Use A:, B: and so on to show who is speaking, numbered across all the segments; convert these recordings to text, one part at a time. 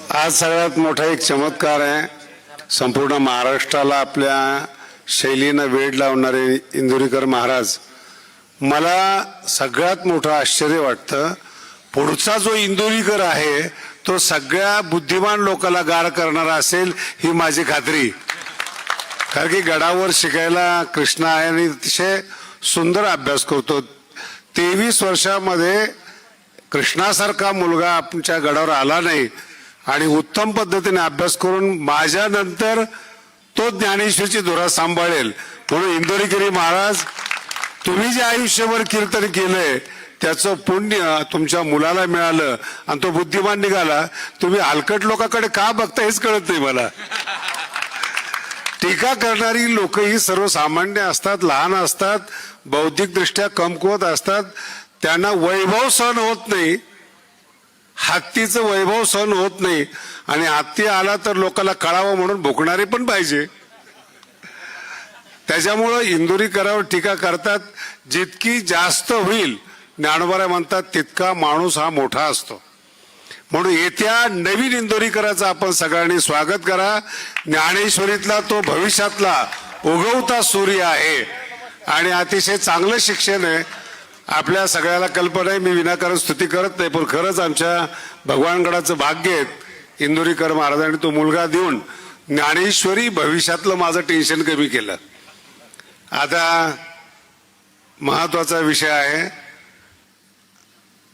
A: आज सगळ्यात मोठा एक चमत्कार आहे. संपूर्ण महाराष्ट्राला आपल्या शैलीनं वेड लावणारे इंदुरीकर महाराज. मला सगळ्यात मोठं आश्चर्य वाटतं, पुढचा जो इंदुरीकर आहे तो सगळ्या बुद्धिमान लोकांना गार करणारा असेल ही माझी खात्री. कारण की गडावर शिकायला कृष्णा आहे आणि अतिशय सुंदर अभ्यास करतो. 23 वर्षामध्ये कृष्णासारखा मुलगा आमच्या गडावर आला नाही आणि उत्तम पद्धतीने अभ्यास करून माझ्यानंतर तो ज्ञानेश्वरीची धुरा सांभाळेल. म्हणून इंदुरीकरी महाराज, तुम्ही जे आयुष्यभर कीर्तन केलंय त्याचं पुण्य तुमच्या मुलाला मिळालं आणि तो बुद्धिमान निघाला. तुम्ही हलकट लोकांकडे का बघता हेच कळत नाही मला. टीका करणारी लोक ही सर्वसामान्य असतात, लहान असतात, बौद्धिकदृष्ट्या कमकुवत असतात. त्यांना वैभव सहन होत नाही, हत्तीचं वैभव सहन होत नाही आणि हत्ती आला तर लोकांना कळावं म्हणून भुकणारे पण पाहिजे. त्याच्यामुळं इंदुरीकरावर टीका करतात. जितकी जास्त होईल, ज्ञानोबा म्हणतात, तितका माणूस हा मोठा असतो. म्हणून येत्या नवीन इंदुरीकराचं आपण सगळ्यांनी स्वागत करा. ज्ञानेश्वरीतला तो भविष्यातला उगवता सूर्य आहे आणि अतिशय चांगलं शिक्षण आहे. आपल्या सगळ्याला कल्पना आहे, मी विनाकारण स्तुती करत नाही, पण खरंच आमच्या भगवानगडाचं भाग्य आहे इंदुरीकर महाराजांनी तो मुलगा देऊन ज्ञानेश्वरी भविष्यातलं माझं टेन्शन कमी केलं. आता महत्वाचा विषय आहे,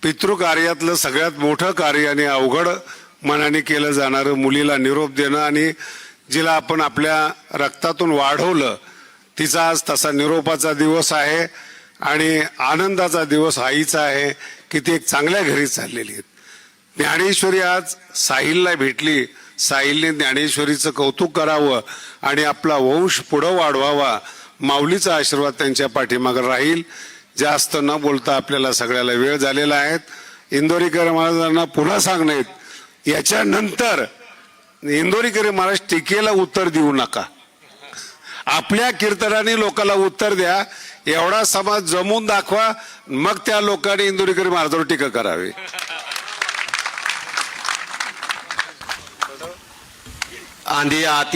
A: पितृकार्यातलं सगळ्यात मोठं कार्य आणि अवघड मनाने केलं जाणारं मुलीला निरोप देणं आणि जिला आपण आपल्या रक्तातून वाढवलं तिचा आज तसा निरोपाचा दिवस आहे आणि आनंदाचा दिवस आईचा आहे की ती एक चांगल्या घरी चाललेली आहे. ज्ञानेश्वरी आज साहिलला भेटली. साहिलने ज्ञानेश्वरीचं कौतुक करावं आणि आपला वंश पुढं वाढवावा. माऊलीचा आशीर्वाद त्यांच्या पाठीमागे राहील. जास्त न बोलता आपल्याला सगळ्याला वेळ झालेला आहे. इंदुरीकर महाराजांना पुन्हा सांगण्यात, याच्यानंतर इंदुरीकर महाराज टीकेला उत्तर देऊ नका. आपल्या कीर्तनाने लोकांना उत्तर द्या. एवढा समाज जमून दाखवा, मग त्या लोकांनी इंदुरीकर महाराजांवर टीका करावी.
B: आंधी आती